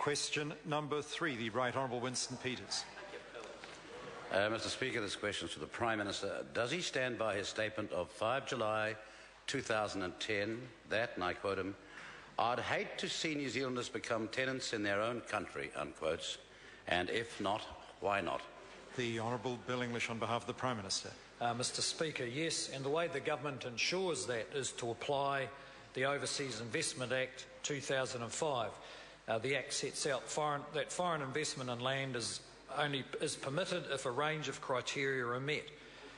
Question number 3, the Right Honourable Winston Peters. Mr. Speaker, this question is to the Prime Minister. Does he stand by his statement of 5 July 2010 that, and I quote him, "I'd hate to see New Zealanders become tenants in their own country," unquote, and if not, why not? The Honourable Bill English on behalf of the Prime Minister. Mr. Speaker, yes, and the way the government ensures that is to apply the Overseas Investment Act 2005. The Act sets out that foreign investment in land is permitted if a range of criteria are met,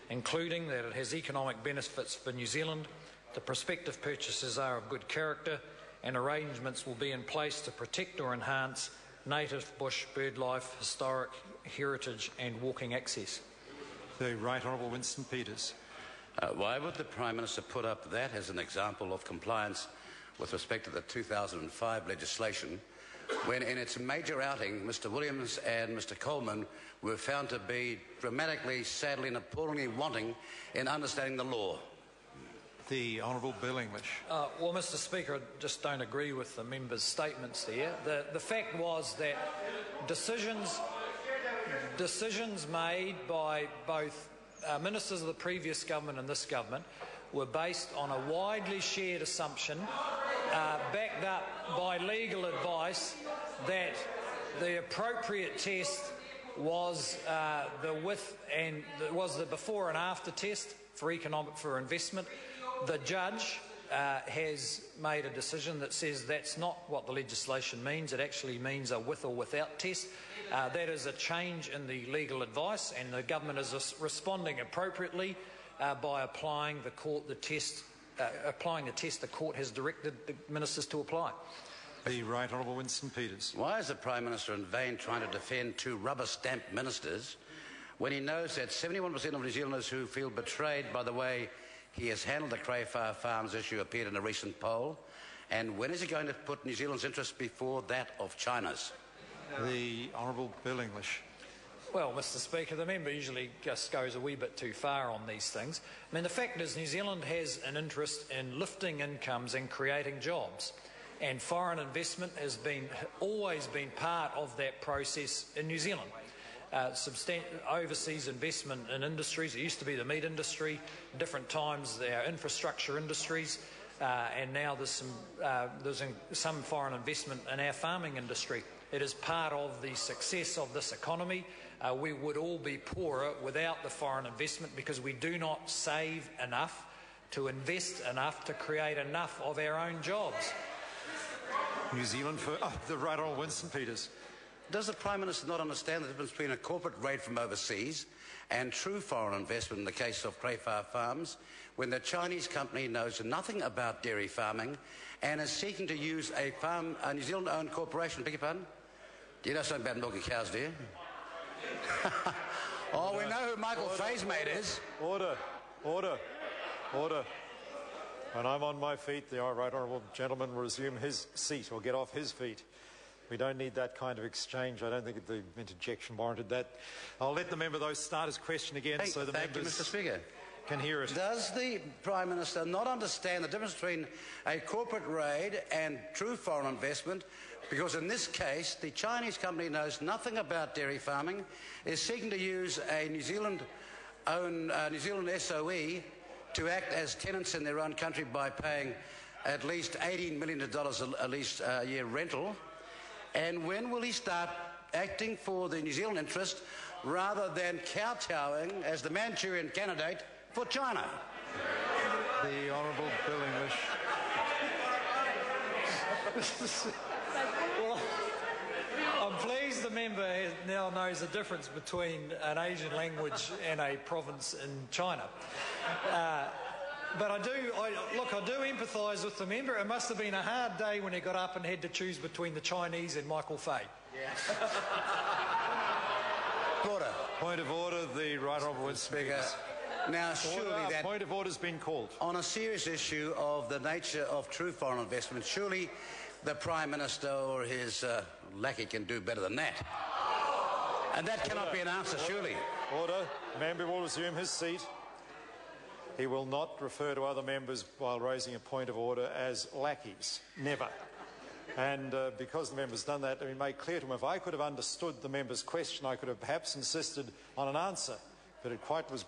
including that it has economic benefits for New Zealand, the prospective purchasers are of good character, and arrangements will be in place to protect or enhance native bush, bird life, historic heritage and walking access. The Right Honourable Winston Peters. Why would the Prime Minister put up that as an example of compliance with respect to the 2005 legislation, when in its major outing Mr Williams and Mr Coleman were found to be dramatically, sadly and appallingly wanting in understanding the law? The Honourable Bill English. Well, Mr Speaker, I just don't agree with the member's statements there. The fact was that decisions made by both ministers of the previous government and this government were based on a widely shared assumption, backed up by legal advice, that the appropriate test was the before and after test for investment. The judge has made a decision that says that's not what the legislation means. It actually means a with or without test. That is a change in the legal advice, and the government is responding appropriately by applying the test the court has directed the ministers to apply. The Right Honourable Winston Peters. Why is the Prime Minister in vain trying to defend two rubber-stamped ministers when he knows that 71% of New Zealanders who feel betrayed by the way he has handled the Crafar Farms issue appeared in a recent poll? And when is he going to put New Zealand's interests before that of China's? The Honourable Bill English. Well, Mr Speaker, the member usually just goes a wee bit too far on these things. I mean, the fact is New Zealand has an interest in lifting incomes and creating jobs, and foreign investment has always been part of that process in New Zealand. Overseas investment in industries. It used to be the meat industry, different times our infrastructure industries, and now there's some foreign investment in our farming industry. It is part of the success of this economy. We would all be poorer without the foreign investment because we do not save enough to invest enough to create enough of our own jobs. New Zealand for the Right Honourable Winston Peters. Does the Prime Minister not understand the difference between a corporate raid from overseas and true foreign investment in the case of Crafar Farms, when the Chinese company knows nothing about dairy farming and is seeking to use a New Zealand-owned corporation? Beg your pardon? Do you know something about milking cows, do you? Oh, we know who Michael Fay's mate is. Order. When I'm on my feet, the Right Honourable gentleman will resume his seat or get off his feet. We don't need that kind of exchange. I don't think the interjection warranted that. I'll let the member, though, start his question again so the members Mr. Speaker. Can hear it. Does the Prime Minister not understand the difference between a corporate raid and true foreign investment? Because in this case, the Chinese company knows nothing about dairy farming, is seeking to use a New Zealand-owned New Zealand SOE to act as tenants in their own country by paying at least $18 million a least year rental. And when will he start acting for the New Zealand interest rather than kowtowing as the Manchurian candidate for China? The Honourable Bill English. Well, I'm pleased the member now knows the difference between an Asian language and a province in China. But I do empathise with the member. It must have been a hard day when he got up and had to choose between the Chinese and Michael Fay. Yeah. Order. Point of order, the Right Honourable Winston Peters. Now, surely that... Point of order has been called. On a serious issue of the nature of true foreign investment, surely the Prime Minister or his lackey can do better than that. And that cannot be an answer, surely. Order. Member will resume his seat. He will not refer to other members while raising a point of order as lackeys. Never. And because the member's done that, let me make clear to him, if I could have understood the member's question, I could have perhaps insisted on an answer, but it was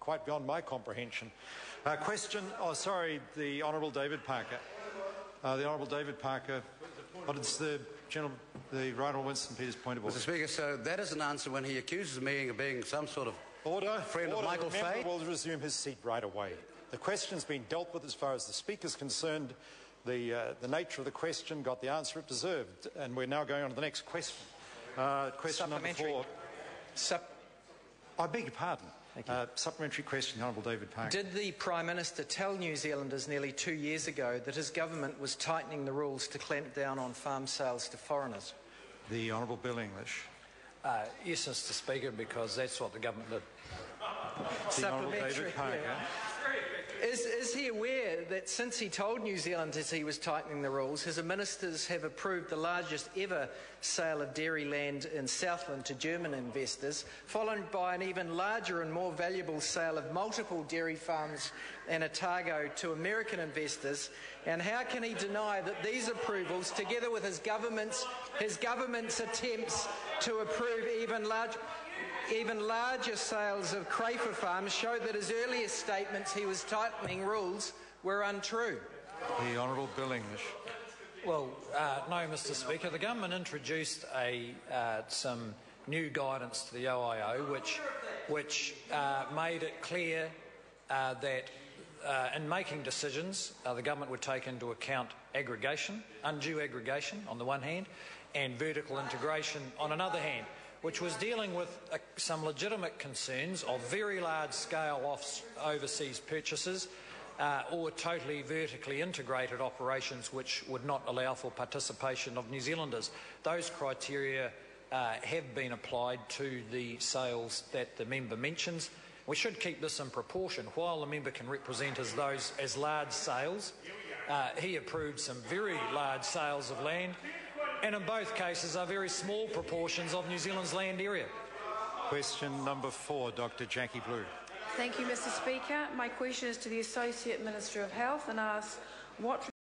quite beyond my comprehension. Question, the Honourable David Parker. The Honourable David Parker, what is the Right Honourable Winston Peters' point of order? Mr. Speaker, so that is an answer when he accuses me of being some sort of friend of Michael Fay. The member will resume his seat right away. The question's been dealt with as far as the Speaker's concerned. The nature of the question got the answer it deserved, and we're now going on to the next question. Question number 4. I beg your pardon. Supplementary question, the Honourable David Parker. Did the Prime Minister tell New Zealanders nearly 2 years ago that his government was tightening the rules to clamp down on farm sales to foreigners? The Honourable Bill English. Yes, Mr. Speaker, because that's what the government did. The Honourable David Parker. Yeah. Is he aware that since he told New Zealanders he was tightening the rules, his ministers have approved the largest ever sale of dairy land in Southland to German investors, followed by an even larger and more valuable sale of multiple dairy farms and Otago to American investors? And how can he deny that these approvals, together with his government's attempts to approve even larger sales of Crafar farms, show that his earlier statements he was tightening rules were untrue? The Honourable Bill English. Well, no, Mr. Speaker. The government introduced some new guidance to the OIO, which made it clear that in making decisions, the government would take into account aggregation, undue aggregation on the one hand, and vertical integration on another hand, which was dealing with some legitimate concerns of very large-scale overseas purchases or totally vertically integrated operations which would not allow for participation of New Zealanders. Those criteria have been applied to the sales that the member mentions. We should keep this in proportion. While the member can represent those as large sales, he approved some very large sales of land, and in both cases are very small proportions of New Zealand's land area. Question number 4, Dr. Jackie Blue. Thank you, Mr. Speaker. My question is to the Associate Minister of Health and asks what